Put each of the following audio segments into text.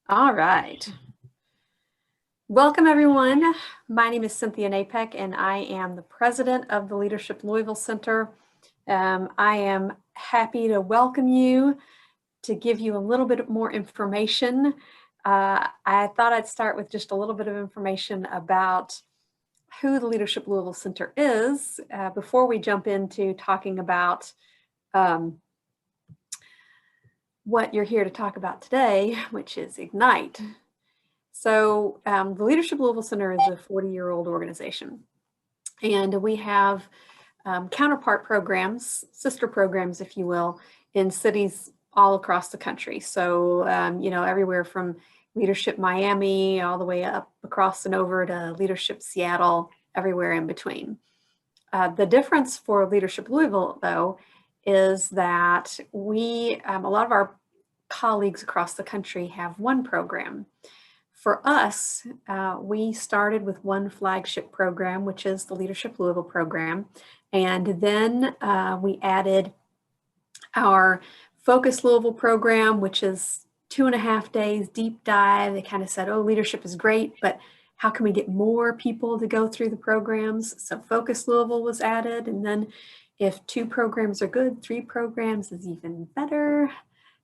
All right. Welcome, everyone. My name is Cynthia Napek, and I am the president of the Leadership Louisville Center. I am happy to welcome you to give you a little bit more information. I thought I'd start with just a little bit of information about who the Leadership Louisville Center is before we jump into talking about what you're here to talk about today, which is Ignite. So the Leadership Louisville Center is a 40-year-old organization, and we have counterpart programs, sister programs, if you will, in cities all across the country. So, everywhere from Leadership Miami all the way up across and over to Leadership Seattle, everywhere in between. The difference for Leadership Louisville, though, is that a lot of our colleagues across the country have one program. For us, we started with one flagship program, which is the Leadership Louisville program. And then we added our Focus Louisville program, which is 2.5 days deep dive. They kind of said, oh, leadership is great, but how can we get more people to go through the programs? So Focus Louisville was added. And then if 2 programs are good, 3 programs is even better.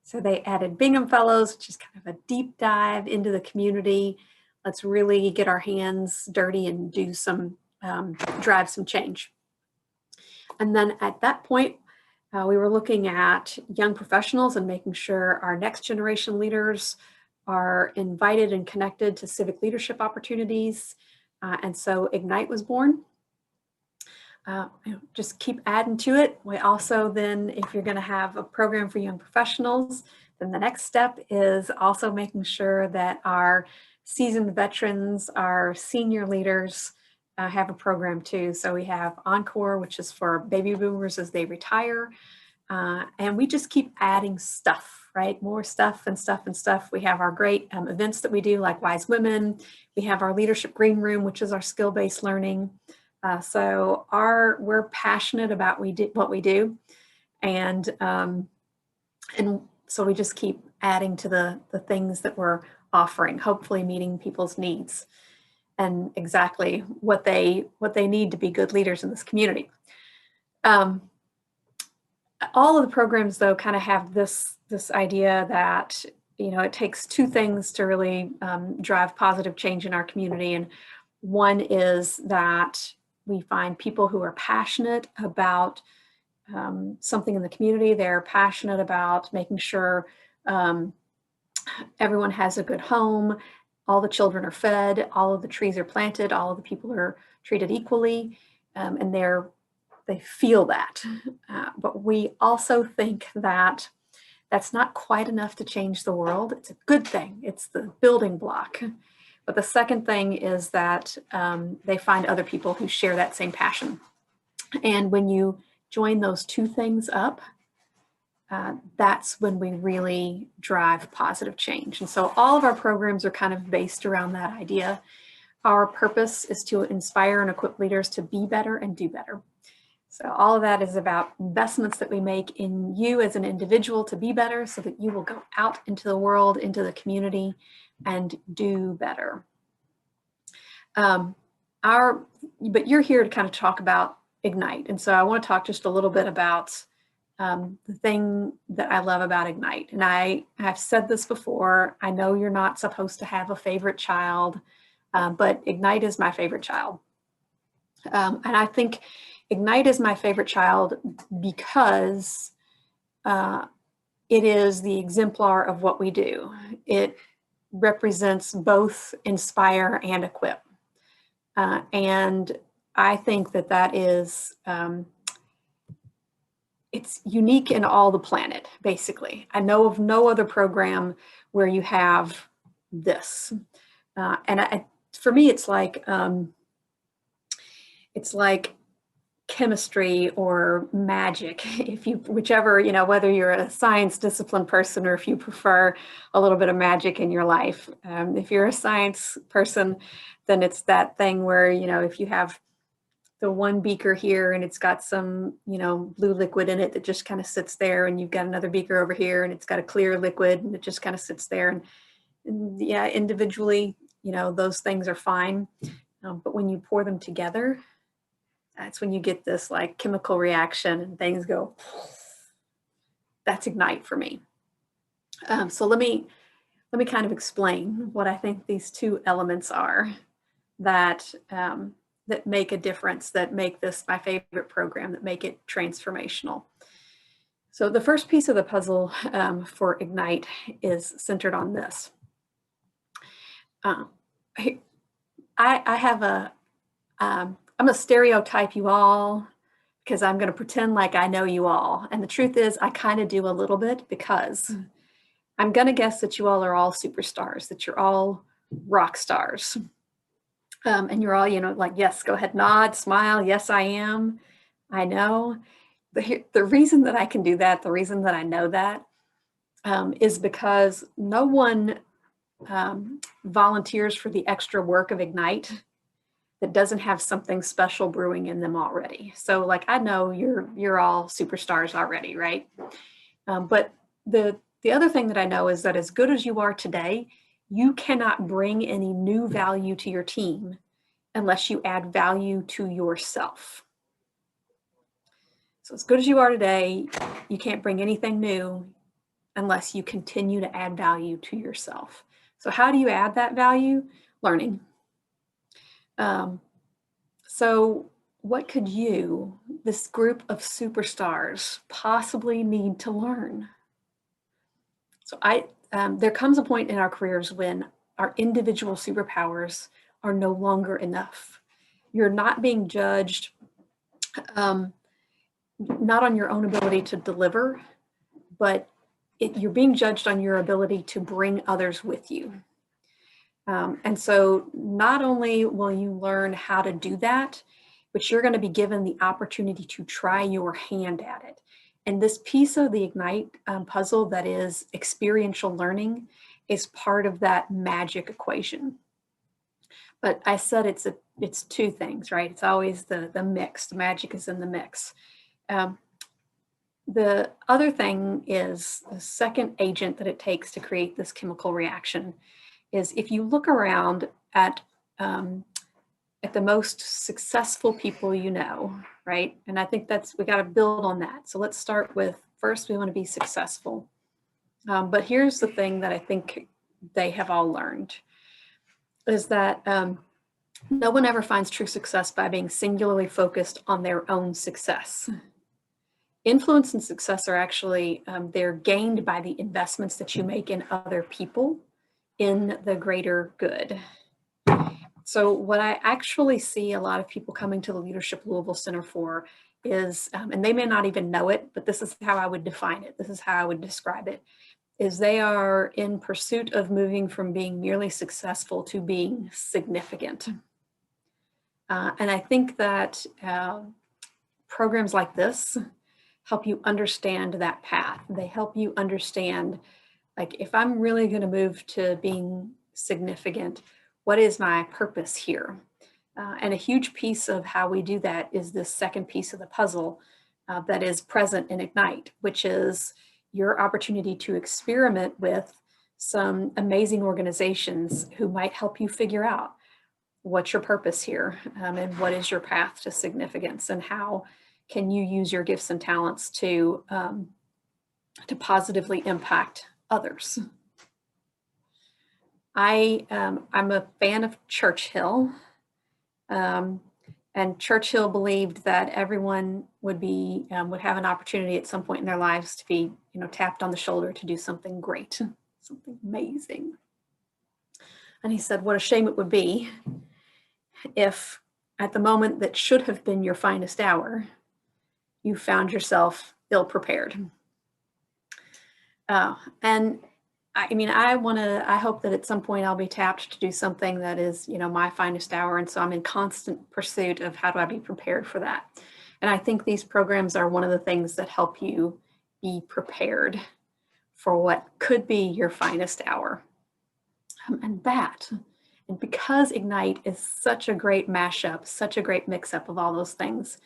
So they added Bingham Fellows, which is kind of a deep dive into the community. Let's really get our hands dirty and do some, drive some change. And then at that point, we were looking at young professionals and making sure our next generation leaders are invited and connected to civic leadership opportunities. And so Ignite was born. Just keep adding to it. We also then, if you're going to have a program for young professionals, then the next step is also making sure that our seasoned veterans, our senior leaders have a program too. So we have Encore, which is for baby boomers as they retire. And we just keep adding stuff, right? More stuff and stuff and stuff. We have our great events that we do, like Wise Women. We have our Leadership Green Room, which is our skill-based learning. So we're passionate about what we do, and so we just keep adding to the things that we're offering, hopefully meeting people's needs and exactly what they need to be good leaders in this community. All of the programs, though, kind of have this idea that it takes 2 things to really drive positive change in our community, and one is that we find people who are passionate about something in the community. They're passionate about making sure everyone has a good home, all the children are fed, all of the trees are planted, all of the people are treated equally, and they feel that. But we also think that that's not quite enough to change the world. It's a good thing. It's the building block. But the second thing is that they find other people who share that same passion. And when you join those 2 things up, that's when we really drive positive change. And so all of our programs are kind of based around that idea. Our purpose is to inspire and equip leaders to be better and do better. So all of that is about investments that we make in you as an individual to be better, so that you will go out into the world, into the community, and do better. But you're here to kind of talk about Ignite. And so I want to talk just a little bit about the thing that I love about Ignite. And I've said this before. I know you're not supposed to have a favorite child, but Ignite is my favorite child. And I think Ignite is my favorite child because it is the exemplar of what we do. It represents both inspire and equip. And I think that is, it's unique in all the planet, basically. I know of no other program where you have this. For me, it's like chemistry or magic, whichever, whether you're a science discipline person or if you prefer a little bit of magic in your life. If you're a science person, then it's that thing where, if you have the one beaker here and it's got some, blue liquid in it that just kind of sits there, and you've got another beaker over here and it's got a clear liquid and it just kind of sits there. And And yeah, individually, those things are fine. But when you pour them together, that's when you get this like chemical reaction and things go, that's Ignite for me. So let me kind of explain what I think these two elements are that that make a difference, that make this my favorite program, that make it transformational. So the first piece of the puzzle for Ignite is centered on this. I have I'm going to stereotype you all because I'm going to pretend like I know you all. And the truth is I kind of do a little bit, because I'm going to guess that you all are all superstars, that you're all rock stars. And you're all, like, yes, go ahead, nod, smile. Yes, I am. I know. The reason that I can do that, the reason that I know that, is because no one volunteers for the extra work of Ignite that doesn't have something special brewing in them already. So like, I know you're all superstars already, right? But the other thing that I know is that as good as you are today, you cannot bring any new value to your team unless you add value to yourself. So as good as you are today, you can't bring anything new unless you continue to add value to yourself. So how do you add that value? Learning. So what could you, this group of superstars, possibly need to learn? So there comes a point in our careers when our individual superpowers are no longer enough. You're not being judged not on your own ability to deliver, but you're being judged on your ability to bring others with you. And so not only will you learn how to do that, but you're going to be given the opportunity to try your hand at it. And this piece of the Ignite puzzle that is experiential learning is part of that magic equation. But I said it's two things, right? It's always the mix. The magic is in the mix. The other thing is the second agent that it takes to create this chemical reaction is if you look around at the most successful people you know, right? And I think we got to build on that. So let's start with, first, we want to be successful. But here's the thing that I think they have all learned is that no one ever finds true success by being singularly focused on their own success. Influence and success are actually, they're gained by the investments that you make in other people in the greater good. So what I actually see a lot of people coming to the Leadership Louisville Center for is, and they may not even know it, but this is how I would define it. This is how I would describe it, is they are in pursuit of moving from being merely successful to being significant. And I think that programs like this help you understand that path. They help you understand, like, if I'm really going to move to being significant, what is my purpose here? And a huge piece of how we do that is this second piece of the puzzle that is present in Ignite, which is your opportunity to experiment with some amazing organizations who might help you figure out what's your purpose here, and what is your path to significance, and how can you use your gifts and talents to positively impact others. I'm a fan of Churchill, and Churchill believed that everyone would have an opportunity at some point in their lives to be, tapped on the shoulder to do something great, something amazing. And he said, what a shame it would be if at the moment that should have been your finest hour, you found yourself ill-prepared. And I hope that at some point I'll be tapped to do something that is, my finest hour. And so I'm in constant pursuit of how do I be prepared for that. And I think these programs are one of the things that help you be prepared for what could be your finest hour. And because Ignite is such a great mashup, such a great mix-up of all those things,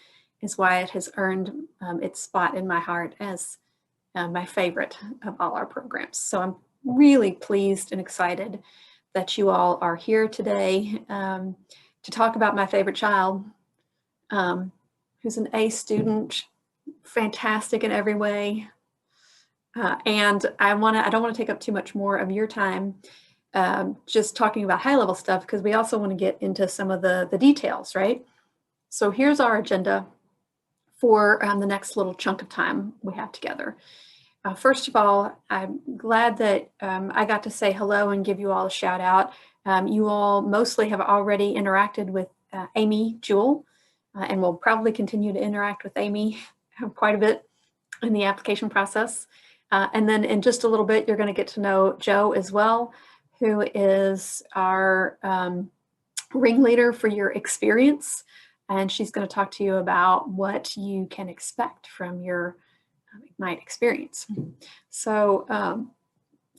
is why it has earned its spot in my heart as my favorite of all our programs. So really pleased and excited that you all are here today to talk about my favorite child, who's an A student, fantastic in every way. And I don't want to take up too much more of your time just talking about high level stuff, because we also want to get into some of the details, right? So here's our agenda for the next little chunk of time we have together. First of all, I'm glad that I got to say hello and give you all a shout out. You all mostly have already interacted with Amy Jewell, and will probably continue to interact with Amy quite a bit in the application process. And then in just a little bit, you're going to get to know Jo as well, who is our ringleader for your experience. And she's going to talk to you about what you can expect from your Ignite experience. So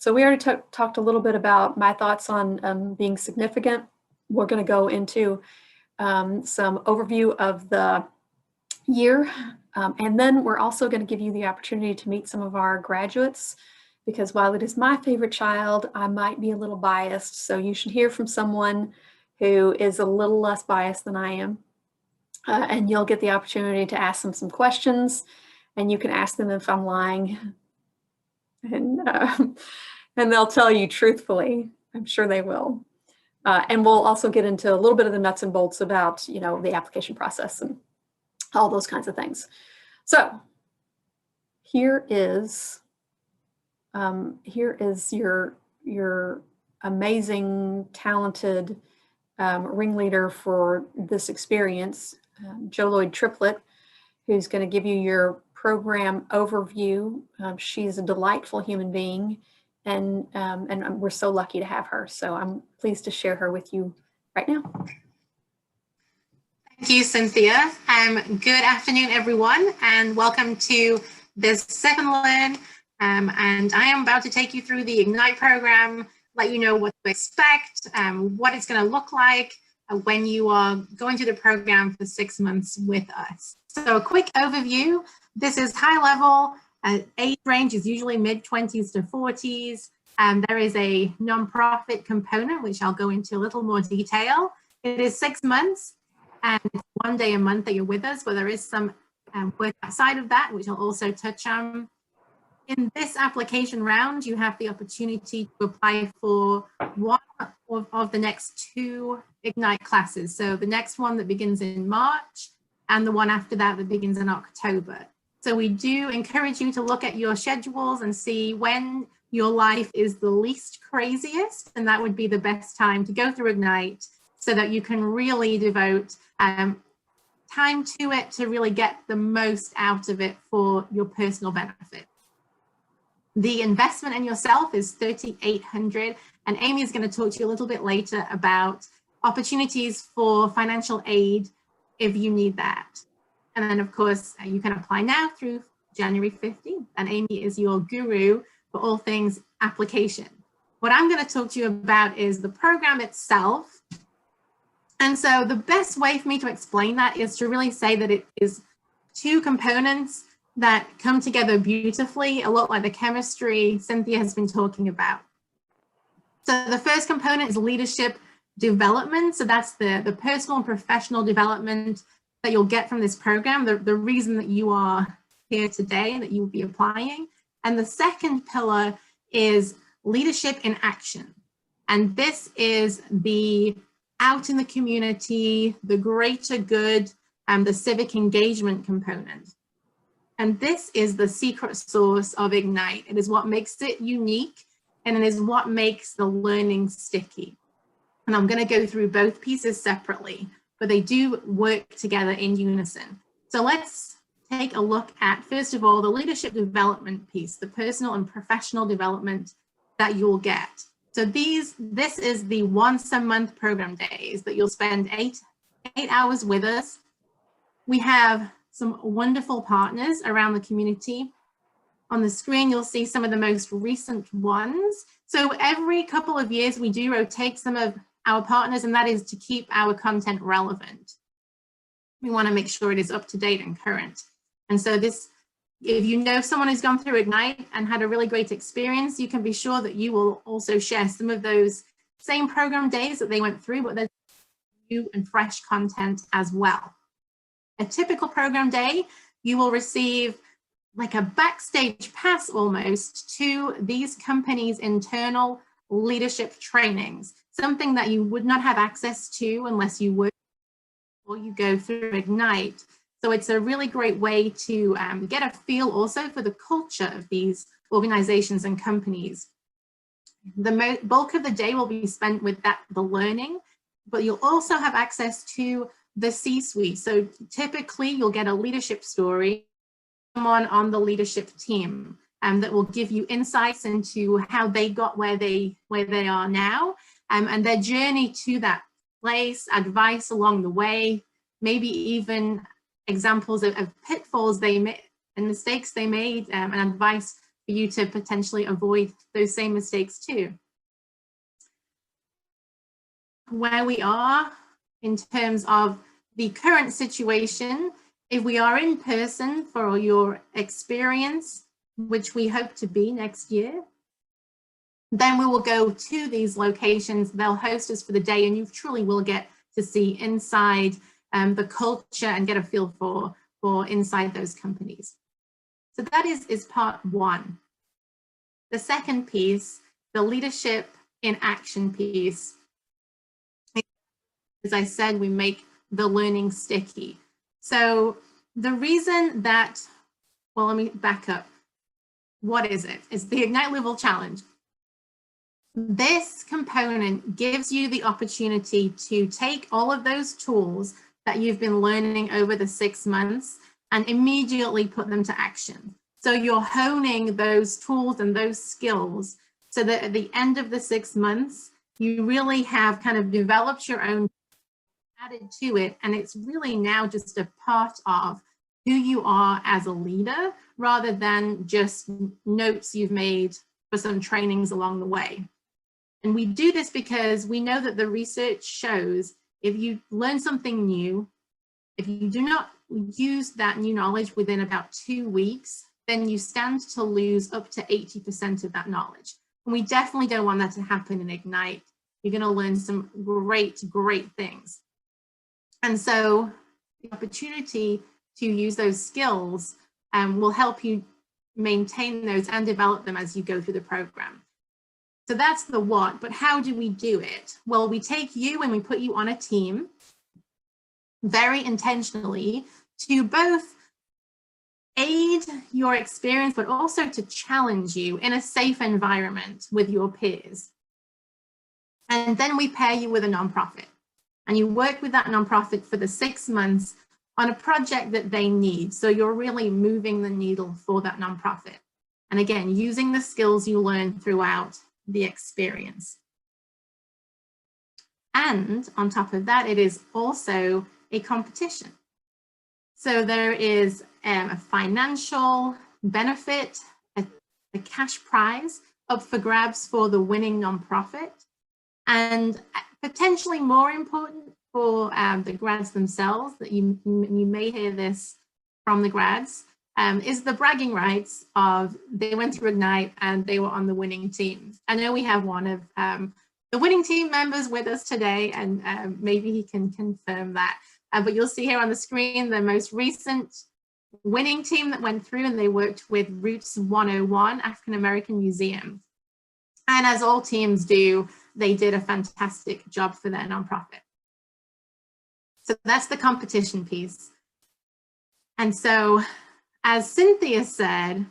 we already talked a little bit about my thoughts on being significant. We're going to go into some overview of the year. And then we're also going to give you the opportunity to meet some of our graduates, because while it is my favorite child, I might be a little biased. So you should hear from someone who is a little less biased than I am. And you'll get the opportunity to ask them some questions, and you can ask them if I'm lying. And they'll tell you truthfully. I'm sure they will. And we'll also get into a little bit of the nuts and bolts about, the application process and all those kinds of things. So here is your amazing, talented ringleader for this experience, Jo Lloyd Triplett, who's going to give you your program overview. She's a delightful human being, and we're so lucky to have her. So I'm pleased to share her with you right now. Thank you, Cynthia. Good afternoon, everyone, and welcome to this second learn. And I am about to take you through the Ignite program, let you know what to expect, what it's going to look like when you are going through the program for 6 months with us. So a quick overview. This is high level. Age range is usually mid-20s to 40s. There is a nonprofit component, which I'll go into a little more detail. It is 6 months. And it's 1 day a month that you're with us, but there is some work outside of that, which I'll also touch on. In this application round, you have the opportunity to apply for one of the next 2 Ignite classes. So the next one that begins in March, and the one after that that begins in October. So we do encourage you to look at your schedules and see when your life is the least craziest, and that would be the best time to go through Ignite, so that you can really devote time to it to really get the most out of it for your personal benefit. The investment in yourself is $3,800, and Amy is going to talk to you a little bit later about opportunities for financial aid if you need that. And then, of course, you can apply now through January 15th, and Amy is your guru for all things application. What I'm going to talk to you about is the program itself. And so the best way for me to explain that is to really say that it is 2 components that come together beautifully, a lot like the chemistry Cynthia has been talking about. So the first component is leadership development. So that's the personal and professional development that you'll get from this program, the reason that you are here today and that you will be applying. And the second pillar is leadership in action. And this is the out in the community, the greater good, and the civic engagement component. And this is the secret sauce of Ignite. It is what makes it unique, and it is what makes the learning sticky. And I'm going to go through both pieces separately, but they do work together in unison. So let's take a look at, first of all, the leadership development piece, the personal and professional development that you'll get. So this is the once a month program days that you'll spend eight hours with us. We have some wonderful partners around the community. On the screen, you'll see some of the most recent ones. So every couple of years, we do rotate some of our partners, and that is to keep our content relevant. We want to make sure it is up to date and current. And so this If you know someone who's gone through Ignite and had a really great experience, you can be sure that you will also share some of those same program days that they went through, but there's new and fresh content as well. A typical program day, you will receive like a backstage pass almost to these companies' internal leadership trainings, something that you would not have access to unless you work or you go through Ignite. So it's a really great way to get a feel also for the culture of these organizations and companies. The bulk of the day will be spent with the learning, but you'll also have access to the C-suite. So typically you'll get a leadership story, someone on the leadership team that will give you insights into how they got where they are now, and their journey to that place, advice along the way, maybe even examples of pitfalls they made and mistakes they made, and advice for you to potentially avoid those same mistakes too. Where we are in terms of the current situation, if we are in person for your experience, which we hope to be next year, then we will go to these locations. They'll host us for the day, and you truly will get to see inside the culture and get a feel for inside those companies. So that is part one. The second piece, the leadership in action piece. As I said, we make the learning sticky. So the reason that, well, let me back up. What is it? It's the Ignite Louisville Challenge. This component gives you the opportunity to take all of those tools that you've been learning over the 6 months and immediately put them to action. So you're honing those tools and those skills so that at the end of the 6 months, you really have kind of developed your own, added to it, and it's really now just a part of who you are as a leader rather than just notes you've made for some trainings along the way. And we do this because we know that the research shows if you learn something new, if you do not use that new knowledge within about 2 weeks, then you stand to lose up to 80% of that knowledge. And we definitely don't want that to happen in Ignite. You're going to learn some great, great things. And so the opportunity to use those skills will help you maintain those and develop them as you go through the program. So that's the what, but how do we do it? Well, we take you and we put you on a team very intentionally to both aid your experience, but also to challenge you in a safe environment with your peers. And then we pair you with a nonprofit. And you work with that nonprofit for the 6 months on a project that they need. So you're really moving the needle for that nonprofit. And again, using the skills you learn throughout the experience. And on top of that, it is also a competition. So there is a financial benefit, a cash prize up for grabs for the winning nonprofit. And potentially more important for the grads themselves, that you may hear this from the grads, is the bragging rights of they went through Ignite and they were on the winning team. I know we have one of the winning team members with us today, and maybe he can confirm that. But you'll see here on the screen the most recent winning team that went through, and they worked with Roots 101 African American Museum. And as all teams do, they did a fantastic job for their nonprofit. So that's the competition piece. And so, as Cynthia said,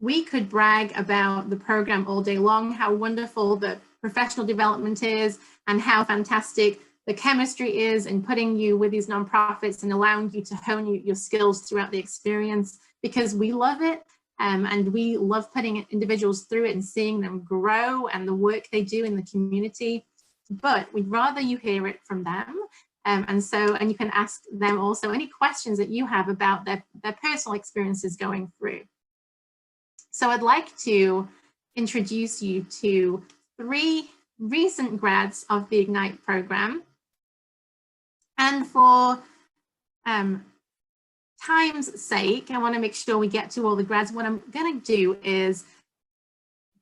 we could brag about the program all day long, how wonderful the professional development is and how fantastic the chemistry is in putting you with these nonprofits and allowing you to hone your skills throughout the experience, because we love it. And we love putting individuals through it and seeing them grow and the work they do in the community. But we'd rather you hear it from them. And you can ask them also any questions that you have about their personal experiences going through. So I'd like to introduce you to 3 recent grads of the Ignite program. And for time's sake, I want to make sure we get to all the grads. What I'm going to do is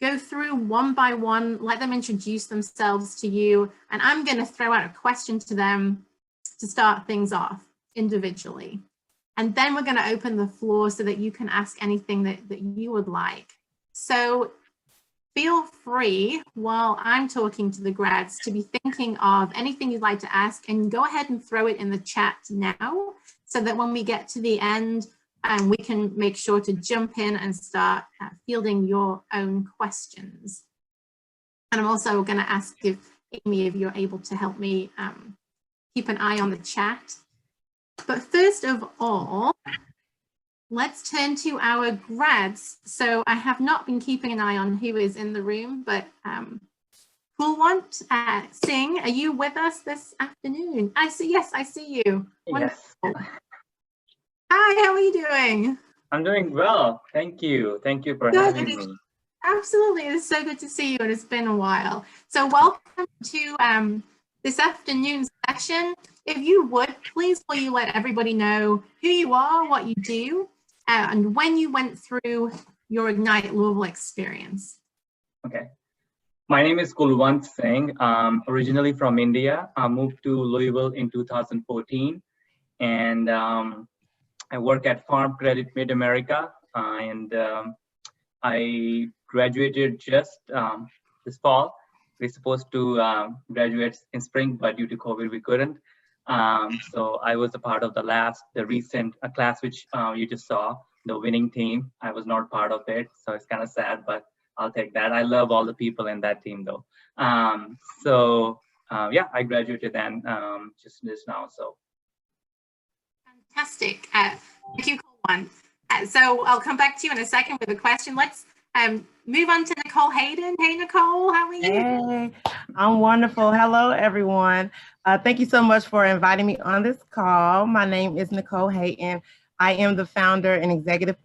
go through one by one, let them introduce themselves to you, and I'm going to throw out a question to them to start things off individually. And then we're going to open the floor so that you can ask anything that you would like. So feel free, while I'm talking to the grads, to be thinking of anything you'd like to ask, and go ahead and throw it in the chat now, so that when we get to the end, we can make sure to jump in and start fielding your own questions. And I'm also going to ask if Amy, if you're able to help me keep an eye on the chat. But first of all, let's turn to our grads. So I have not been keeping an eye on who is in the room, but Cool One, Singh, are you with us this afternoon? I see, yes, I see you. Yes. Wonderful. Hi, how are you doing? I'm doing well. Thank you. Thank you for Good. having me. Absolutely. It's so good to see you, and it's been a while. So welcome to this afternoon session. If you would, please will you let everybody know who you are, what you do, and when you went through your Ignite Louisville experience. Okay. My name is Kulwant Singh. Originally from India. I moved to Louisville in 2014, and I work at Farm Credit Mid-America, and I graduated just this fall. We're supposed to graduate in spring, but due to COVID, we couldn't. So I was a part of the recent class, which you just saw, the winning team. I was not part of it, so it's kind of sad, but I'll take that. I love all the people in that team, though. Yeah, I graduated then just now, so. Fantastic. Thank you, Cool One. So I'll come back to you in a second with a question. Let's move on to Nicole Hayden. Hey, Nicole, how are you? Hey, I'm wonderful. Hello, everyone. Thank you so much for inviting me on this call. My name is Nicole Hayden. I am the founder and executive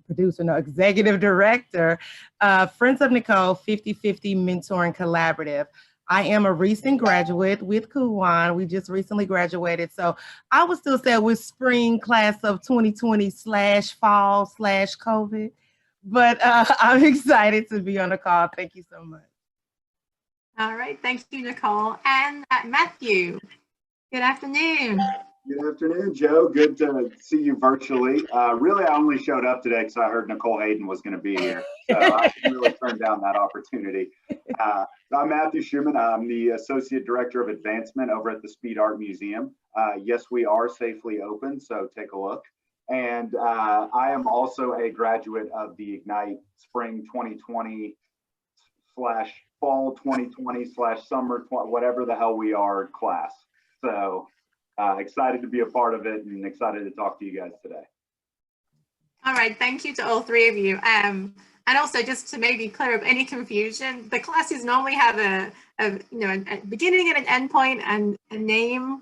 executive director of Friends of Nicole 50/50 Mentoring Collaborative. I am a recent graduate with Kuwan. We just recently graduated. So I would still say we're spring class of 2020/fall/COVID. But I'm excited to be on the call. Thank you so much. All right. Thank you, Nicole. And Matthew, good afternoon. Good afternoon, Joe. Good to see you virtually. Really, I only showed up today because I heard Nicole Hayden was going to be here. So I really turned down that opportunity. I'm Matthew Shuman. I'm the Associate Director of Advancement over at the Speed Art Museum. Yes, we are safely open, so take a look. And I am also a graduate of the Ignite Spring 2020/Fall 2020/Summer whatever the hell we are class. So excited to be a part of it and excited to talk to you guys today. All right, thank you to all three of you. And also, just to maybe clear up any confusion, the classes normally have a beginning and an end point and a name,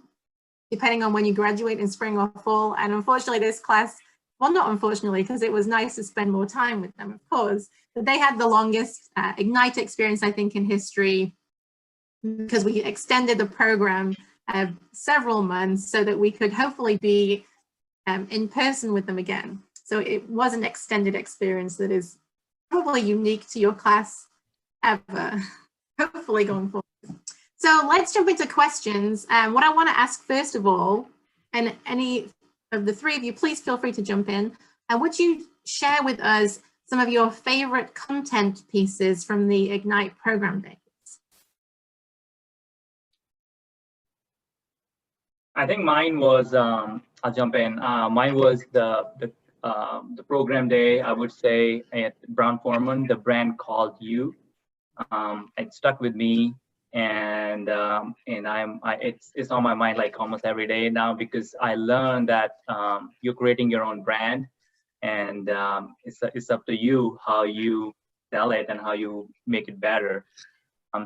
depending on when you graduate in spring or fall. And unfortunately, this class, well, not unfortunately, because it was nice to spend more time with them, of course, but they had the longest Ignite experience, I think, in history, because we extended the program several months so that we could hopefully be in person with them again. So it was an extended experience that is probably unique to your class ever, hopefully going forward. So let's jump into questions. What I want to ask first of all, and any of the three of you, please feel free to jump in. And would you share with us some of your favorite content pieces from the Ignite program days? I think mine was, I'll jump in. Mine was the program day, I would say, at Brown-Forman, the brand called You. It stuck with me, and it's on my mind like almost every day now, because I learned that you're creating your own brand, and it's up to you how you sell it and how you make it better.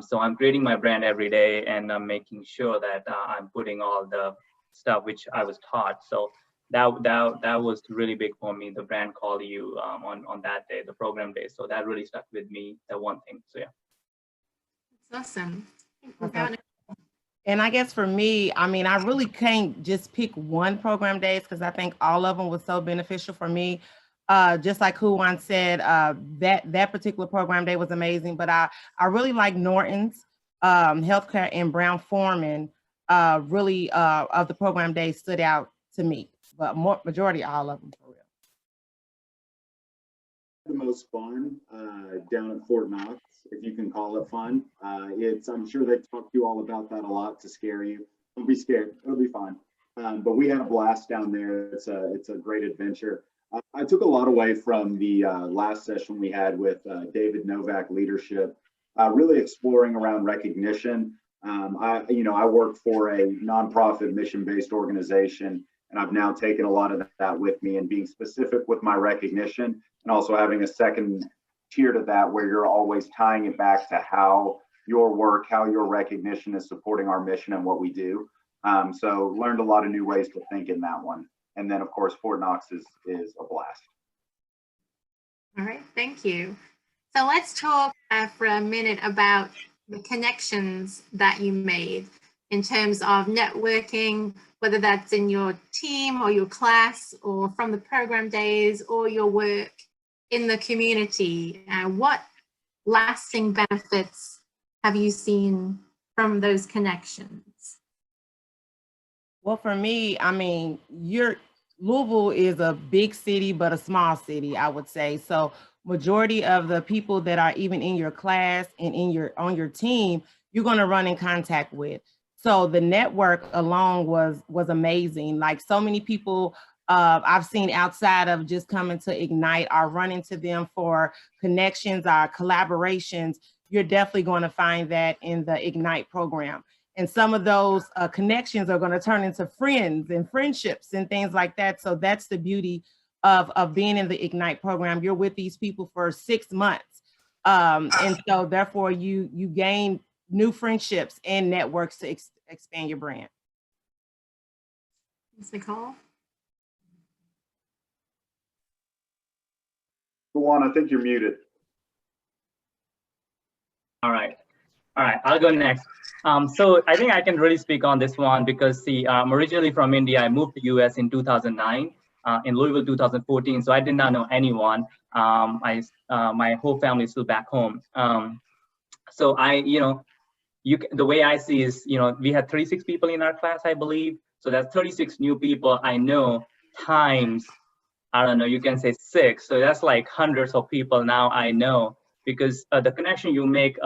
So I'm creating my brand every day, and I'm making sure that I'm putting all the stuff which I was taught. So that was really big for me, the brand called You on that day, the program day. So that really stuck with me, that one thing. So yeah. That's awesome. And I guess for me, I mean, I really can't just pick one program days because I think all of them was so beneficial for me. Just like Huan said, that particular program day was amazing, but I really like Norton's healthcare and Brown Foreman really of the program days stood out to me, but majority all of them for real. The most fun down at Fort Knox, if you can call it fun. I'm sure they talk to you all about that a lot to scare you. Don't be scared, it'll be fine. But we had a blast down there. It's a great adventure. I took a lot away from the last session we had with David Novak Leadership, really exploring around recognition. I work for a nonprofit mission-based organization, and I've now taken a lot of that with me and being specific with my recognition, and also having a second tier to that where you're always tying it back to how your work, how your recognition is supporting our mission and what we do. So learned a lot of new ways to think in that one. And then of course, Fort Knox is a blast. All right, thank you. So let's talk for a minute about the connections that you made in terms of networking, whether that's in your team or your class or from the program days or your work in the community. What lasting benefits have you seen from those connections? Well, for me, I mean, Louisville is a big city, but a small city, I would say. So majority of the people that are even in your class and on your team, you're going to run in contact with. So the network alone was amazing. Like so many people I've seen outside of just coming to Ignite are running to them for connections or collaborations. You're definitely going to find that in the Ignite program. And some of those connections are going to turn into friends and friendships and things like that. So that's the beauty of being in the Ignite program. You're with these people for 6 months. And so therefore you gain new friendships and networks to expand your brand. Ms. Nicole? Juan, I think you're muted. All right, I'll go next. So I think I can really speak on this one because see, I'm originally from India. I moved to US in 2009, in Louisville 2014. So I did not know anyone. My whole family is still back home. So the way I see is, we had 36 people in our class, I believe. So that's 36 new people I know times, I don't know, you can say 6. So that's like hundreds of people now I know, because the connection you make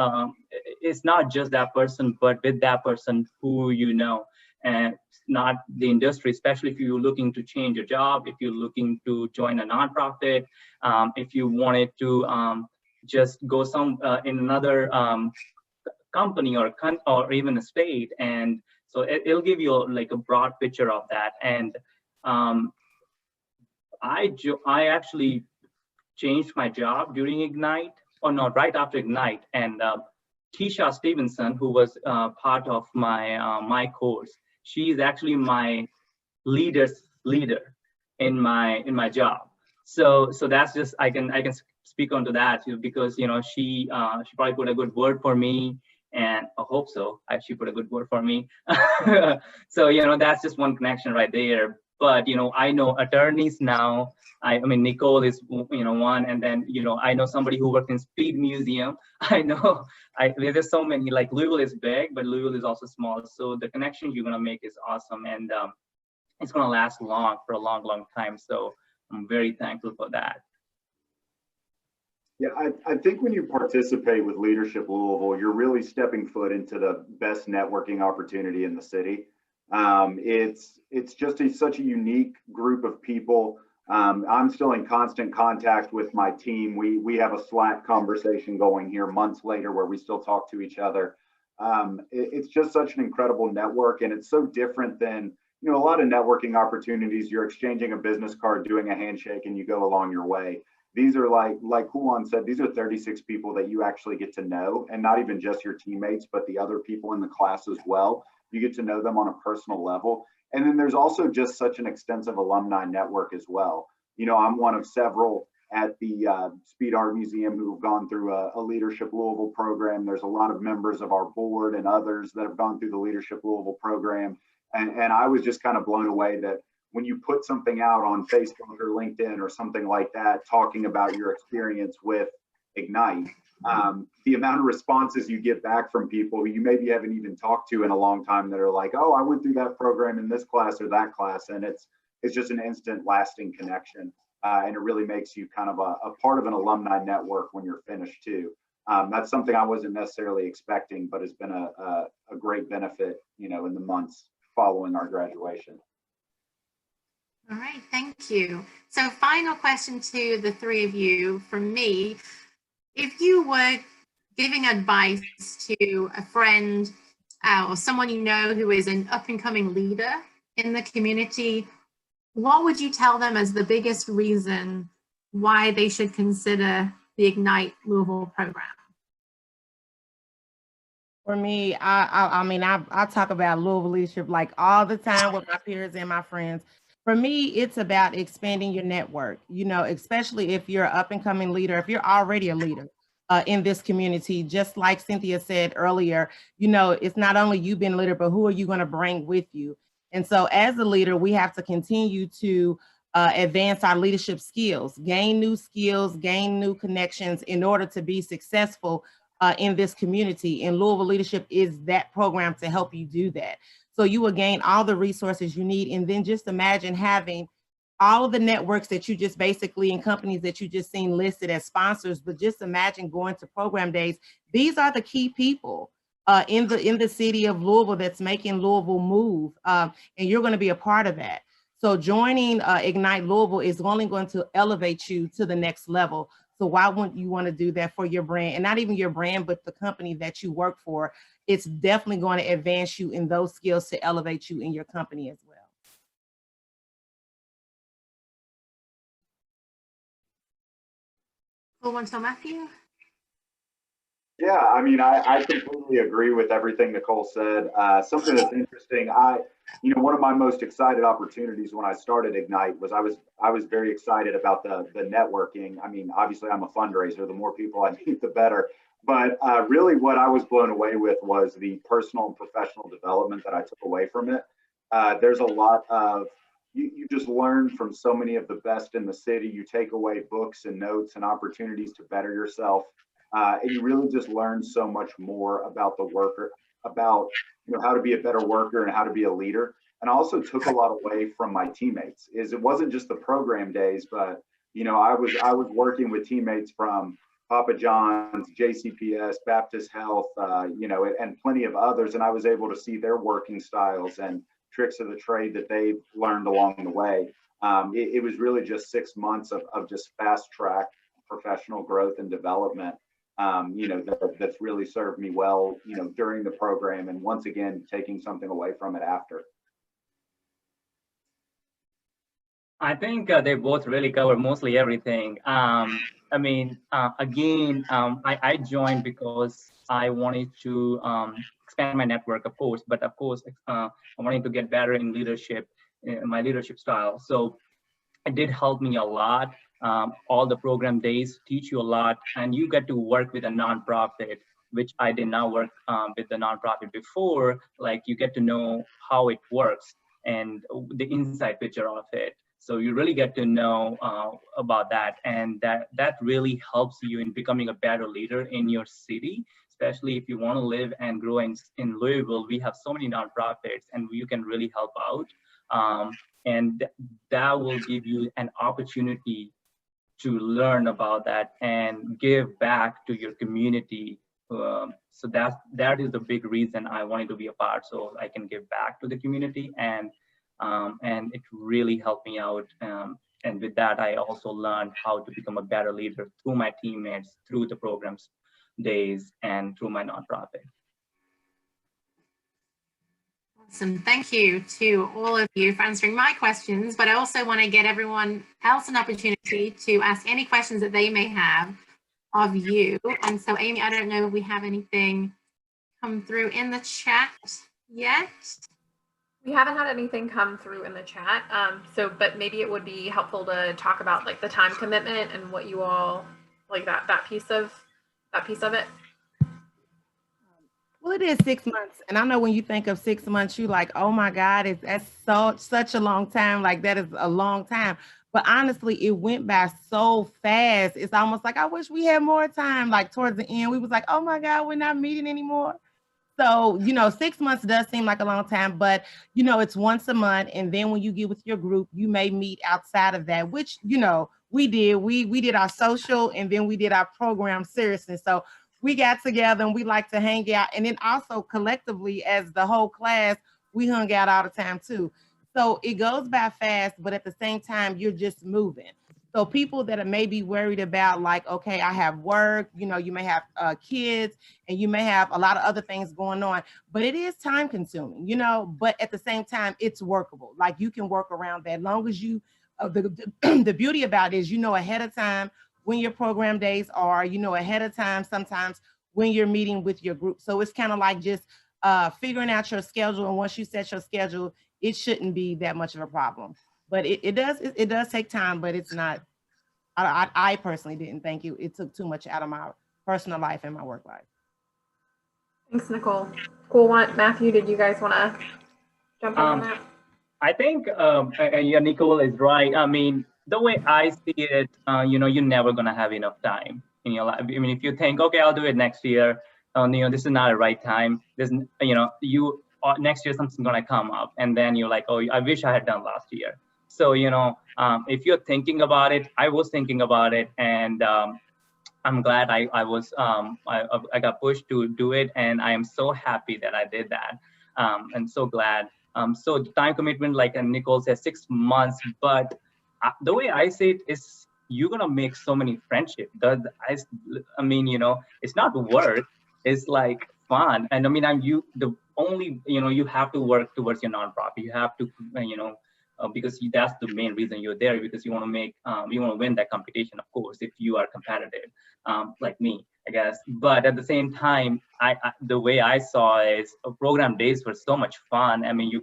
is not just that person, but with that person who you know, and not the industry, especially if you're looking to change your job, if you're looking to join a nonprofit, if you wanted to just go in another company or even a state. And so it'll give you like a broad picture of that. And I actually changed my job during Ignite, or not, right after Ignite. And Tisha Stevenson, who was part of my course, she is actually my leader in my job. So that's just, I can speak onto that too, because she probably put a good word for me, and I hope so. She put a good word for me. So that's just one connection right there. But I know attorneys now. I mean, Nicole is one, and then I know somebody who works in Speed Museum. I know there's so many. Like Louisville is big, but Louisville is also small. So the connection you're gonna make is awesome, and it's gonna last for a long time. So I'm very thankful for that. Yeah, I think when you participate with Leadership Louisville, you're really stepping foot into the best networking opportunity in the city. It's just such a unique group of people. I'm still in constant contact with my team. We have a Slack conversation going here months later where we still talk to each other. It's just such an incredible network, and it's so different than a lot of networking opportunities. You're exchanging a business card, doing a handshake, and you go along your way. These are like Juan said, these are 36 people that you actually get to know, and not even just your teammates, but the other people in the class as well. You get to know them on a personal level. And then there's also just such an extensive alumni network as well. I'm one of several at the Speed Art Museum who have gone through a Leadership Louisville program. There's a lot of members of our board and others that have gone through the Leadership Louisville program. And I was just kind of blown away that when you put something out on Facebook or LinkedIn or something like that, talking about your experience with Ignite, the amount of responses you get back from people who you maybe haven't even talked to in a long time that are like, oh, I went through that program in this class or that class. And it's just an instant lasting connection. And it really makes you kind of a part of an alumni network when you're finished too. That's something I wasn't necessarily expecting, but has been a great benefit, you know, in the months following our graduation. All right, thank you. So final question to the three of you from me. If you were giving advice to a friend or someone you know who is an up-and-coming leader in the community, what would you tell them as the biggest reason why they should consider the Ignite Louisville program? For me, I talk about Louisville leadership like all the time with my peers and my friends. For me, it's about expanding your network, you know, especially if you're an up and coming leader, if you're already a leader in this community, just like Cynthia said earlier, you know, it's not only you being a leader, but who are you going to bring with you? And so as a leader, we have to continue to advance our leadership skills, gain new connections in order to be successful in this community. And Louisville Leadership is that program to help you do that. So you will gain all the resources you need. And then just imagine having all of the networks that you just basically, and companies that you just seen listed as sponsors, but just imagine going to program days. These are the key people in the city of Louisville that's making Louisville move, and you're going to be a part of that. So joining Ignite Louisville is only going to elevate you to the next level. So why wouldn't you want to do that for your brand, and not even your brand, but the company that you work for? It's definitely going to advance you in those skills to elevate you in your company as well. Who wants to, Matthew? Yeah, I mean, I completely agree with everything Nicole said. Something that's interesting, you know, one of my most excited opportunities when I started Ignite was I was very excited about the networking. I mean, obviously I'm a fundraiser. The more people I meet, the better. But really what I was blown away with was the personal and professional development that I took away from it. There's a lot of, you just learn from so many of the best in the city. You take away books and notes and opportunities to better yourself. And you really just learn so much more about the worker, about, you know, how to be a better worker and how to be a leader. And I also took a lot away from my teammates. It wasn't just the program days, but, you know, I was working with teammates from Papa John's, JCPS, Baptist Health, you know, and plenty of others. And I was able to see their working styles and tricks of the trade that they've learned along the way. It was really just 6 months of just fast track professional growth and development. You know, that's really served me well, you know, during the program, and once again, taking something away from it after. I think they both really cover mostly everything. I mean, again, I joined because I wanted to expand my network, of course, but of course, I wanted to get better in leadership, in my leadership style. So it did help me a lot. All the program days teach you a lot, and you get to work with a nonprofit, which I did not work with the nonprofit before. Like, you get to know how it works and the inside picture of it. So you really get to know about that, and that really helps you in becoming a better leader in your city, especially if you want to live and grow in Louisville. We have so many nonprofits, and you can really help out. And that will give you an opportunity to learn about that and give back to your community. So that is the big reason I wanted to be a part, so I can give back to the community, and it really helped me out. And with that, I also learned how to become a better leader through my teammates, through the programs days, and through my nonprofit. Awesome. Thank you to all of you for answering my questions, but I also want to get everyone else an opportunity to ask any questions that they may have of you. And so, Amy, I don't know if we have anything come through in the chat yet. We haven't had anything come through in the chat. But maybe it would be helpful to talk about like the time commitment and what you all like that piece of it. Well, it is 6 months. And I know when you think of 6 months, you're like, oh my God, that's such a long time. Like that is a long time. But honestly, it went by so fast. It's almost like, I wish we had more time. Like towards the end, we was like, oh my God, we're not meeting anymore. So, 6 months does seem like a long time, but it's once a month. And then when you get with your group, you may meet outside of that, which, we did. We did our social and then we did our program seriously. So we got together and we like to hang out. And then also collectively as the whole class, we hung out all the time too. So it goes by fast, but at the same time, you're just moving. So people that are maybe worried about like, okay, I have work, you may have kids and you may have a lot of other things going on, but it is time consuming, but at the same time, it's workable. Like you can work around that long as you, the beauty about it is, ahead of time when your program days are, ahead of time, sometimes when you're meeting with your group. So it's kind of like just figuring out your schedule. And once you set your schedule, it shouldn't be that much of a problem. But it does take time, but it's not, I personally didn't think it took too much out of my personal life and my work life. Thanks, Nicole. Cool one. Matthew, did you guys want to jump in on that? I think, yeah, Nicole is right. I mean, the way I see it, you're never going to have enough time in your life. I mean, if you think, okay, I'll do it next year, this is not the right time. There's, next year something's going to come up. And then you're like, oh, I wish I had done last year. So, if you're thinking about it, I was thinking about it, and I'm glad I got pushed to do it, and I am so happy that I did that, and so glad. So the time commitment, like Nicole said, 6 months, but the way I see it is you're gonna make so many friendships. I mean, it's not work, it's like fun. And I mean, you have to work towards your nonprofit. You have to, because that's the main reason you're there, because you want to win that competition, of course, if you are competitive, like me, I guess. But at the same time, the way I saw it is program days were so much fun. I mean, you're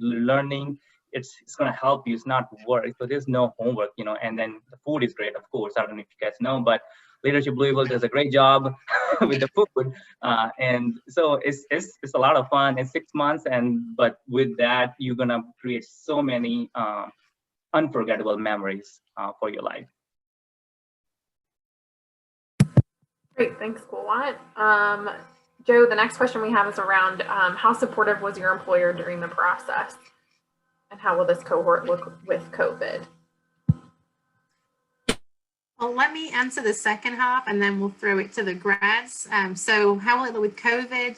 learning, it's going to help you. It's not work. So there's no homework, and then the food is great, of course. I don't know if you guys know, but Leadership Louisville does a great job with the food, and so it's a lot of fun in 6 months. But with that, you're gonna create so many unforgettable memories for your life. Great, thanks, Kulwant. Joe, the next question we have is around how supportive was your employer during the process, and how will this cohort look with COVID? Well, let me answer the second half and then we'll throw it to the grads. So how will it look with COVID?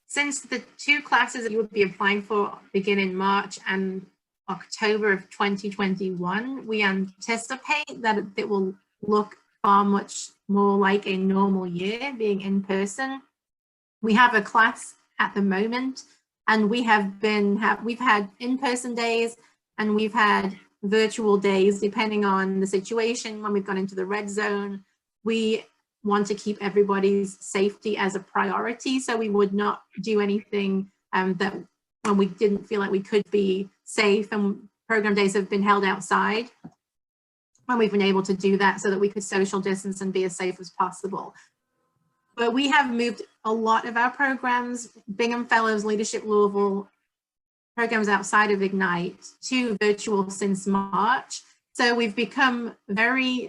Since the two classes that you would be applying for begin in March and October of 2021, we anticipate that it will look far much more like a normal year, being in person. We have a class at the moment, and we've had in-person days and we've had virtual days, depending on the situation. When we've gone into the red zone, we want to keep everybody's safety as a priority. So we would not do anything that when we didn't feel like we could be safe, and program days have been held outside when we've been able to do that so that we could social distance and be as safe as possible. But we have moved a lot of our programs, Bingham Fellows, Leadership Louisville, programs outside of Ignite, to virtual since March. So we've become very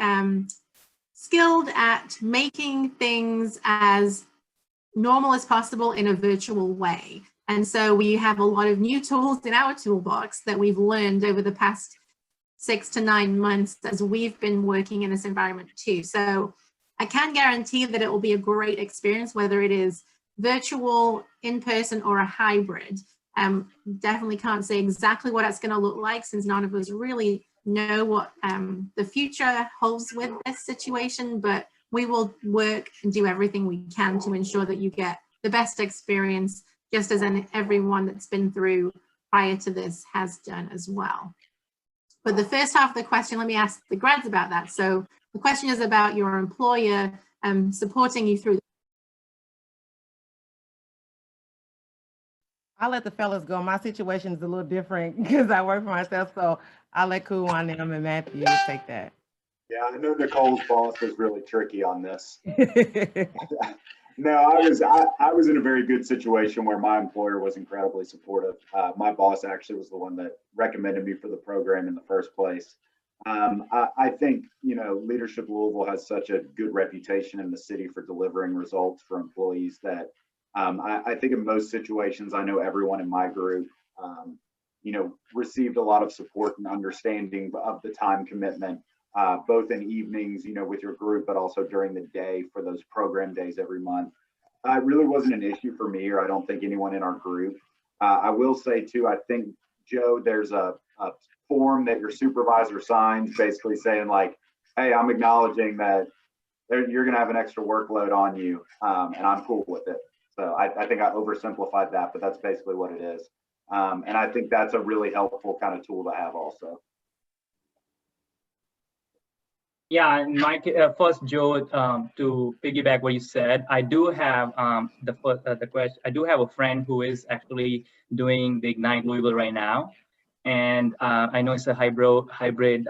skilled at making things as normal as possible in a virtual way. And so we have a lot of new tools in our toolbox that we've learned over the past 6 to 9 months as we've been working in this environment too. So I can guarantee that it will be a great experience, whether it is virtual, in person, or a hybrid. Definitely can't say exactly what it's going to look like, since none of us really know what the future holds with this situation, but we will work and do everything we can to ensure that you get the best experience, just as everyone that's been through prior to this has done as well. But the first half of the question, let me ask the grads about that. So the question is about your employer supporting you through. I'll let the fellas go. My situation is a little different because I work for myself. So I'll let Kuwan and Matthew take that. Yeah, I know Nicole's boss was really tricky on this. No, I was in a very good situation where my employer was incredibly supportive. My boss actually was the one that recommended me for the program in the first place. I think, you know, Leadership Louisville has such a good reputation in the city for delivering results for employees that I think in most situations, I know everyone in my group, you know, received a lot of support and understanding of the time commitment, both in evenings, you know, with your group, but also during the day for those program days every month. It really wasn't an issue for me, or I don't think anyone in our group. I will say too, I think, Joe, there's a form that your supervisor signs basically saying like, hey, I'm acknowledging that you're going to have an extra workload on you, and I'm cool with it. So I think I oversimplified that, but that's basically what it is. And I think that's a really helpful kind of tool to have also. Yeah, and Mike, first, Joe, to piggyback what you said, I do have the question. I do have a friend who is actually doing the Ignite Louisville right now, and I know it's a hybrid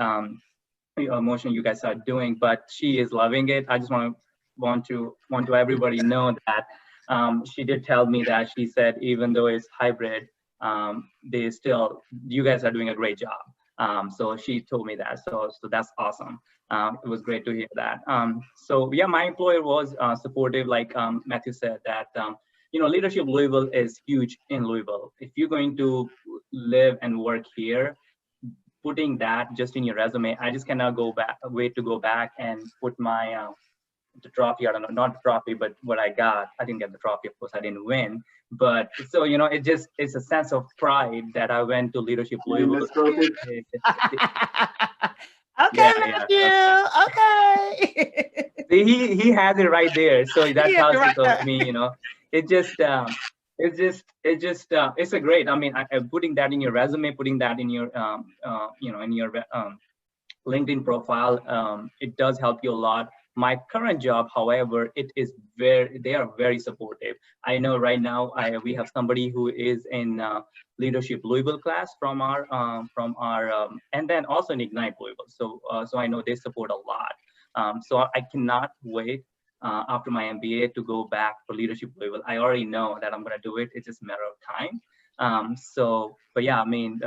motion you guys are doing, but she is loving it. I just want to everybody know that she did tell me that she said even though it's hybrid, you guys are doing a great job. So she told me that. So that's awesome. It was great to hear that. So yeah, my employer was supportive, like Matthew said, that you know, Leadership Louisville is huge in Louisville. If you're going to live and work here, putting that just in your resume, I just cannot wait to go back and put my the trophy. I don't know, not the trophy, but what I got. I didn't get the trophy, of course, I didn't win. But so, you know, it's a sense of pride that I went to Leadership Louisville. Okay, Matthew. Okay. He has it right there, so that tells you. So I mean, you know, it's a great. I mean, putting that in your resume, putting that in your you know, in your LinkedIn profile, it does help you a lot. My current job, however, they are very supportive. I know right now we have somebody who is in Leadership Louisville class from our and then also in Ignite Louisville. So I know they support a lot. So I cannot wait after my MBA to go back for Leadership Louisville. I already know that I'm going to do it. It's just a matter of time. But yeah, I mean,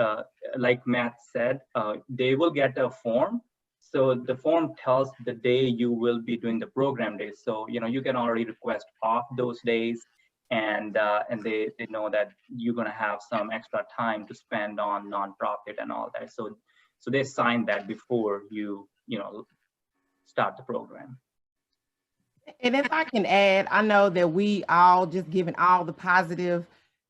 like Matt said, they will get a form. So the form tells the day you will be doing the program days. So, you know, you can already request off those days, and they know that you're going to have some extra time to spend on nonprofit and all that. So they sign that before you know, start the program. And if I can add, I know that we all just given all the positive,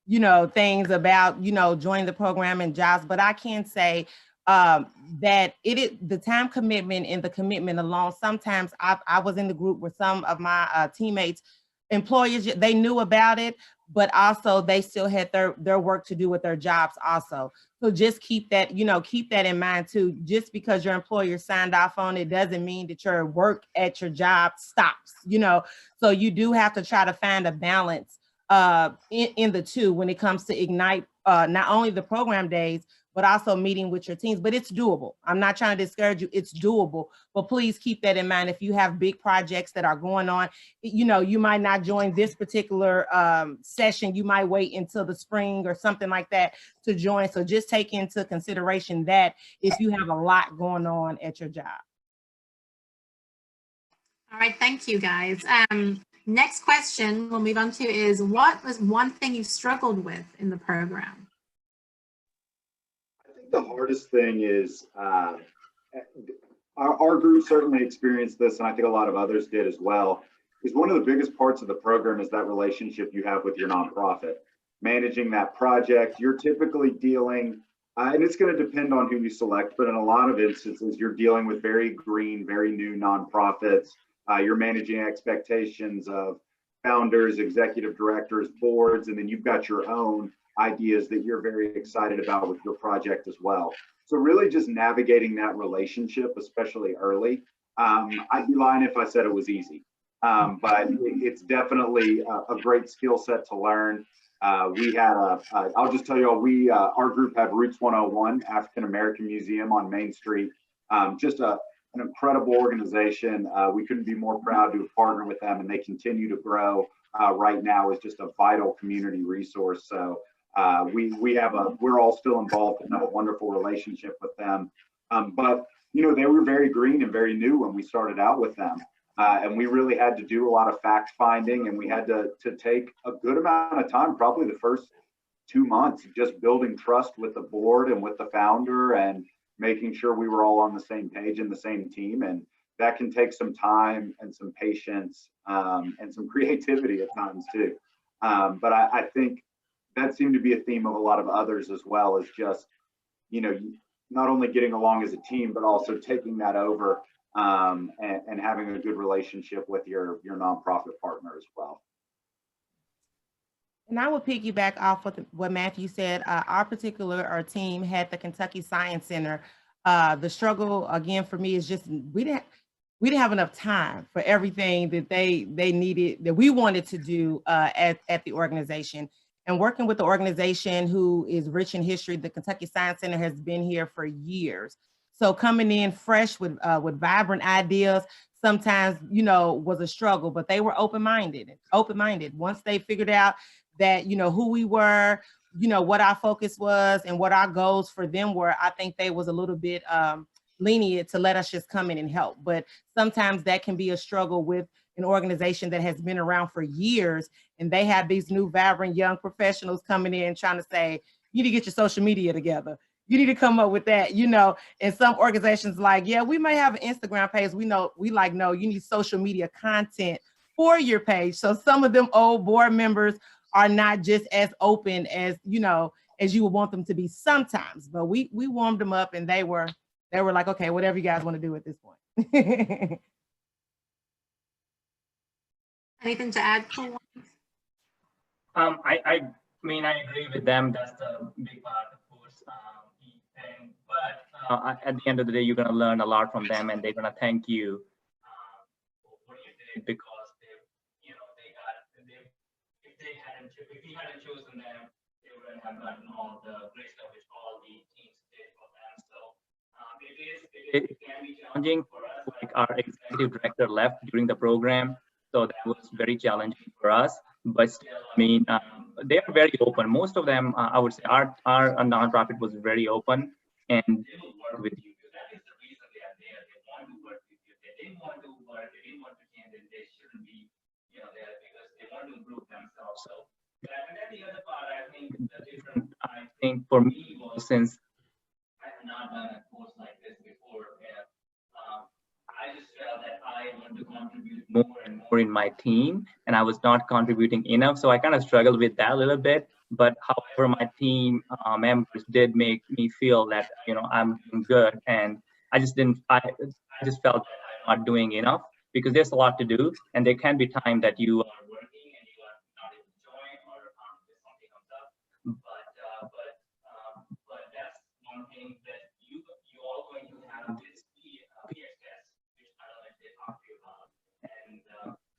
you know, things about, you know, joining the program and jobs, but I can say that it is the time commitment and the commitment alone. Sometimes I was in the group where some of my teammates, employers, they knew about it, but also they still had their work to do with their jobs also. So just keep that, you know, keep that in mind too. Just because your employer signed off on it doesn't mean that your work at your job stops, you know. So you do have to try to find a balance in the two when it comes to Ignite, not only the program days, but also meeting with your teams. But it's doable. I'm not trying to discourage you. It's doable. But please keep that in mind. If you have big projects that are going on, you know, you might not join this particular session. You might wait until the spring or something like that to join. So just take into consideration that if you have a lot going on at your job. All right, thank you guys. Next question we'll move on to is, what was one thing you struggled with in the program? I think the hardest thing is our group certainly experienced this, and I think a lot of others did as well, is one of the biggest parts of the program is that relationship you have with your nonprofit. Managing that project, you're typically dealing, and it's going to depend on who you select, but in a lot of instances, you're dealing with very green, very new nonprofits. You're managing expectations of founders, executive directors, boards, and then you've got your own ideas that you're very excited about with your project as well. So really just navigating that relationship, especially early. I'd be lying if I said it was easy, but it's definitely a great skill set to learn. We had I'll just tell you all, our group had Roots 101, African American Museum on Main Street. Just an incredible organization. We couldn't be more proud to have partnered with them, and they continue to grow right now as just a vital community resource. So we're all still involved and have a wonderful relationship with them. But they were very green and very new when we started out with them. And we really had to do a lot of fact finding, and we had to take a good amount of time, probably the first 2 months, just building trust with the board and with the founder and making sure we were all on the same page and the same team. And that can take some time and some patience and some creativity at times too. But I think that seemed to be a theme of a lot of others as well, as just, not only getting along as a team, but also taking that over and having a good relationship with your nonprofit partner as well. And I will piggyback off what Matthew said. Our team had the Kentucky Science Center. The struggle again for me is just we didn't have enough time for everything that they needed, that we wanted to do at the organization. And working with the organization who is rich in history, the Kentucky Science Center has been here for years. So coming in fresh with vibrant ideas sometimes, was a struggle, but they were open-minded. Once they figured out that, who we were, what our focus was and what our goals for them were, I think they was a little bit lenient to let us just come in and help. But sometimes that can be a struggle with an organization that has been around for years, and they have these new vibrant young professionals coming in trying to say, you need to get your social media together. You need to come up with that, and some organizations like, yeah, we may have an Instagram page. No, you need social media content for your page. So some of them old board members are not just as open as, as you would want them to be sometimes, but we warmed them up, and they were like, okay, whatever you guys want to do at this point. Anything to add? I mean, I agree with them. That's the big part, of course. But at the end of the day, you're going to learn a lot from them, and they're going to thank you for what you did, because if you hadn't chosen them, they wouldn't have gotten all the great stuff which all the teams did for them. So it can be challenging for us. Like, our executive director left during the program, so that was very challenging for us. But still, I mean, they are very open. Most of them, I would say, our nonprofit was very open, and they will work with you. That is the reason they are there. They want to work with you. They didn't want to work. They didn't want to change, and they shouldn't be, there because they want to improve themselves. So, and then the other part, I think for me was, since I have not done a course like this before, I just felt that I want to contribute more and more in my team, and I was not contributing enough. So I kind of struggled with that a little bit. But however, my team members did make me feel that, I'm doing good. And I just felt that I'm not doing enough, because there's a lot to do. And there can be time that you are working and you are not able to join, or something comes up. But that's one thing that you all going to have this peer test, which I don't know if they talk to you about. And so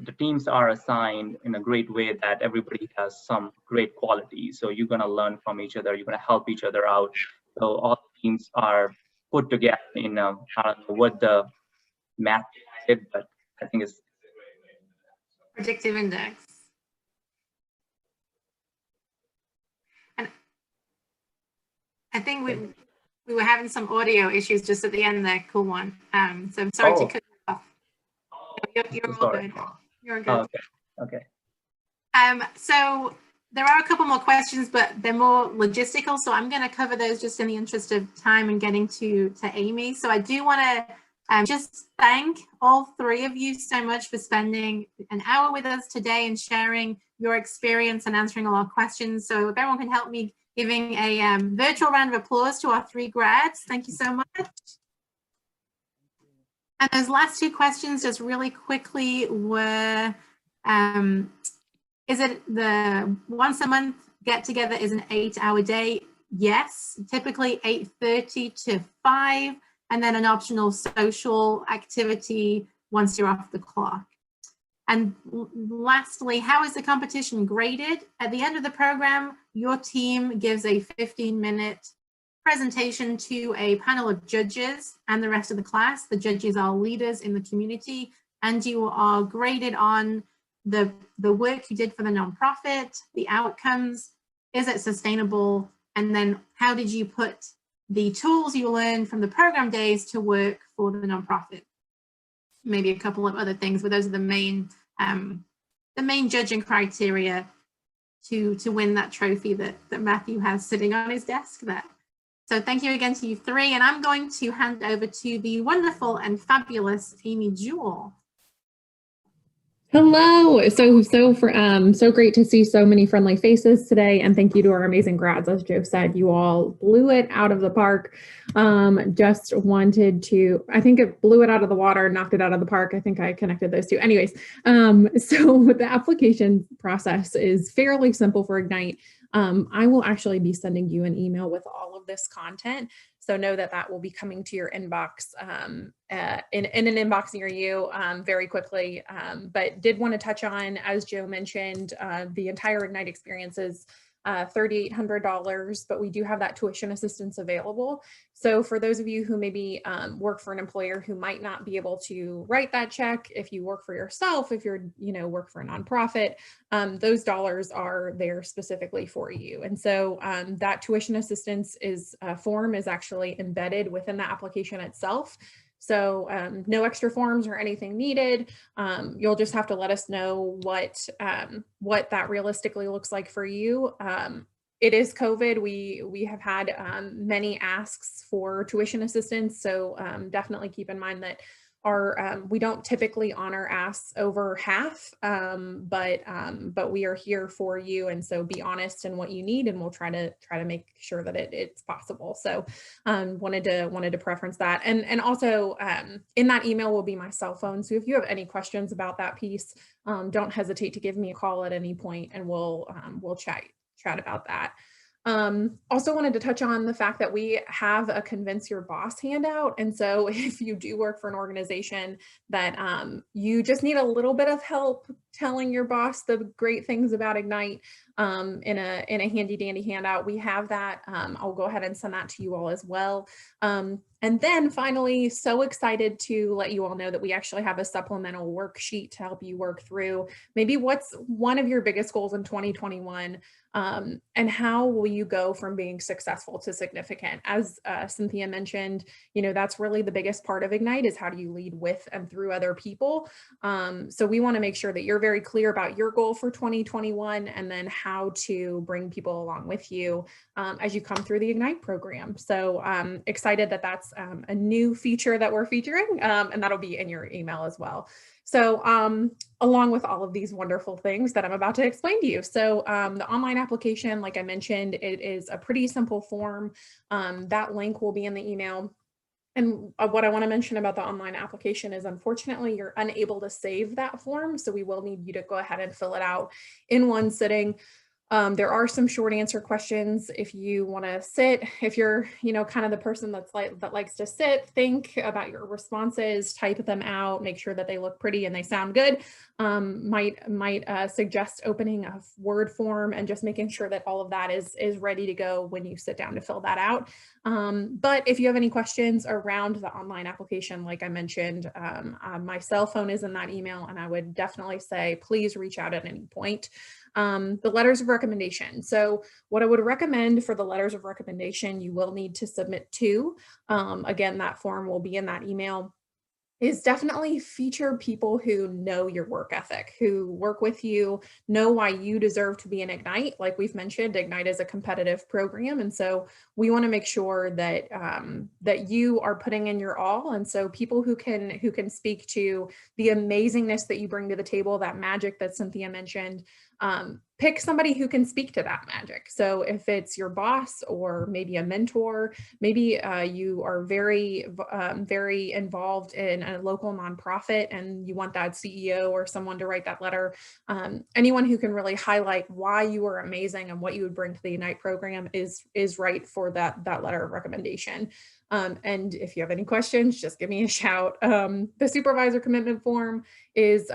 the teams are assigned in a great way that everybody has some great qualities. So you're going to learn from each other. You're going to help each other out. So all the teams are put together in, I don't know what the math did, but I think it's a great way to do that. Predictive index. And I think we were having some audio issues just at the end there. Cool one. So I'm sorry to cut you off. You're all good. You're good. Okay. So there are a couple more questions, but they're more logistical. So I'm going to cover those just in the interest of time and getting to Amy. So I do want to just thank all three of you so much for spending an hour with us today and sharing your experience and answering all our questions. So if everyone can help me giving a virtual round of applause to our three grads. Thank you so much. And those last two questions, just really quickly, were, is it the once a month get together is an 8-hour day? Yes, typically 8:30 to 5, and then an optional social activity once you're off the clock. And lastly, how is the competition graded? At the end of the program, your team gives a 15-minute presentation to a panel of judges and the rest of the class. The judges are leaders in the community, and you are graded on the work you did for the nonprofit, the outcomes, is it sustainable, and then how did you put the tools you learned from the program days to work for the nonprofit? Maybe a couple of other things, but those are the main judging criteria to win that trophy that Matthew has sitting on his desk there. So thank you again to you three, and I'm going to hand over to the wonderful and fabulous Amy Jewell. Hello. So great to see so many friendly faces today, and thank you to our amazing grads. As Joe said, you all blew it out of the park. Just wanted to, I think it blew it out of the water, knocked it out of the park. I think I connected those two. Anyways, so the application process is fairly simple for Ignite. I will actually be sending you an email with all of this content. So know that that will be coming to your inbox in an inbox near you very quickly. But did want to touch on, as Joe mentioned, the entire Ignite experience is $3,800, but we do have that tuition assistance available. So for those of you who maybe work for an employer who might not be able to write that check, if you work for yourself, if you're, work for a nonprofit, those dollars are there specifically for you. And so that tuition assistance form is actually embedded within the application itself. So no extra forms or anything needed. You'll just have to let us know what that realistically looks like for you. It is COVID. We have had many asks for tuition assistance. So definitely keep in mind that we don't typically honor asks over half, but we are here for you. And so be honest in what you need, and we'll try to make sure that it's possible. So wanted to preference that. And also in that email will be my cell phone. So if you have any questions about that piece, don't hesitate to give me a call at any point, and we'll chat about that. Also wanted to touch on the fact that we have a Convince Your Boss handout. And so if you do work for an organization that you just need a little bit of help telling your boss the great things about Ignite in a handy dandy handout, we have that. I'll go ahead and send that to you all as well. And then finally, so excited to let you all know that we actually have a supplemental worksheet to help you work through maybe what's one of your biggest goals in 2021, and how will you go from being successful to significant. As Cynthia mentioned, that's really the biggest part of Ignite, is how do you lead with and through other people. So we want to make sure that you're very clear about your goal for 2021, and then how to bring people along with you as you come through the Ignite program. So excited that that's a new feature that we're featuring, and that'll be in your email as well. So along with all of these wonderful things that I'm about to explain to you. So the online application, like I mentioned, it is a pretty simple form. That link will be in the email. And what I want to mention about the online application is, unfortunately, you're unable to save that form. So we will need you to go ahead and fill it out in one sitting. There are some short answer questions if you want to sit, if you're, kind of the person that likes to sit, think about your responses, type them out, make sure that they look pretty and they sound good. Might suggest opening a Word form and just making sure that all of that is ready to go when you sit down to fill that out. But if you have any questions around the online application, like I mentioned, my cell phone is in that email, and I would definitely say, please reach out at any point. The letters of recommendation. So what I would recommend for the letters of recommendation, you will need to submit to, again, that form will be in that email, is definitely feature people who know your work ethic, who work with you, know why you deserve to be in Ignite. Like we've mentioned, Ignite is a competitive program. And so we want to make sure that that you are putting in your all. And so people who can speak to the amazingness that you bring to the table, that magic that Cynthia mentioned, pick somebody who can speak to that magic. So if it's your boss or maybe a mentor, maybe you are very involved in a local nonprofit and you want that CEO or someone to write that letter, anyone who can really highlight why you are amazing and what you would bring to the Ignite program is right for that letter of recommendation. And if you have any questions, just give me a shout. The supervisor commitment form is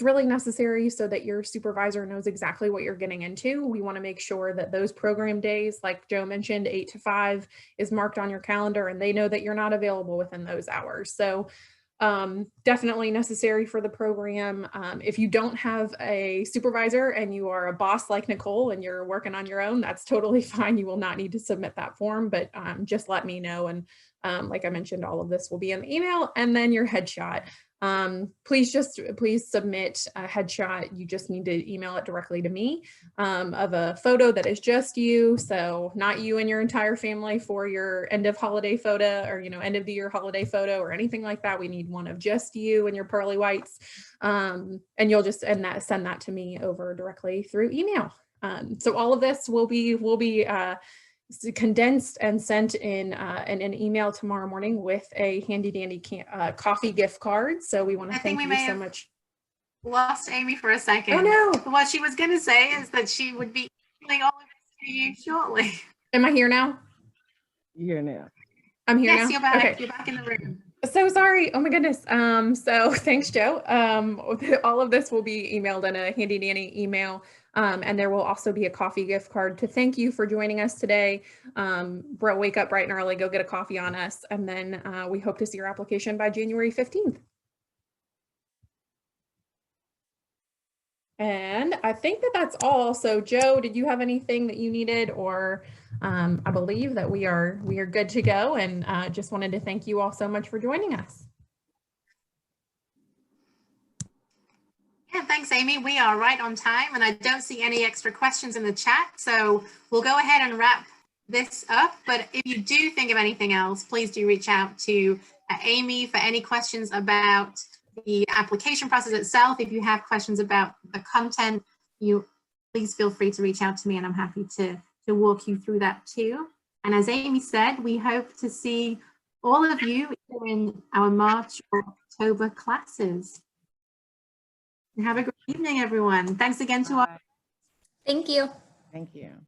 really necessary so that your supervisor knows exactly what you're getting into. We want to make sure that those program days, like Joe mentioned, 8 to 5 is marked on your calendar and they know that you're not available within those hours. So definitely necessary for the program. If you don't have a supervisor and you are a boss like Nicole and you're working on your own, that's totally fine. You will not need to submit that form, but just let me know. And like I mentioned, all of this will be in the email, and then your headshot. Please submit a headshot. You just need to email it directly to me of a photo that is just you. So not you and your entire family for your end of holiday photo or, end of the year holiday photo or anything like that. We need one of just you and your pearly whites. And you'll just send that to me over directly through email. So all of this will be condensed and sent in an email tomorrow morning with a handy dandy coffee gift card. So we want to thank you so much. Lost Amy for a second. Oh no! What she was going to say is that she would be emailing all of this to you shortly. Am I here now? You're here now. I'm here now. Yes, you're back. Okay. You're back in the room. So sorry. Oh my goodness. So thanks, Joe. All of this will be emailed in a handy dandy email. And there will also be a coffee gift card to thank you for joining us today. Wake up bright and early, go get a coffee on us. And then we hope to see your application by January 15th. And I think that that's all. So Joe, did you have anything that you needed, or I believe that we are good to go, and just wanted to thank you all so much for joining us. Yeah, thanks, Amy. We are right on time, and I don't see any extra questions in the chat. So we'll go ahead and wrap this up. But if you do think of anything else, please do reach out to Amy for any questions about the application process itself. If you have questions about the content, please feel free to reach out to me, and I'm happy to walk you through that too. And as Amy said, we hope to see all of you in our March or October classes. And have a great evening, everyone. Thanks again to all. Thank you. Thank you.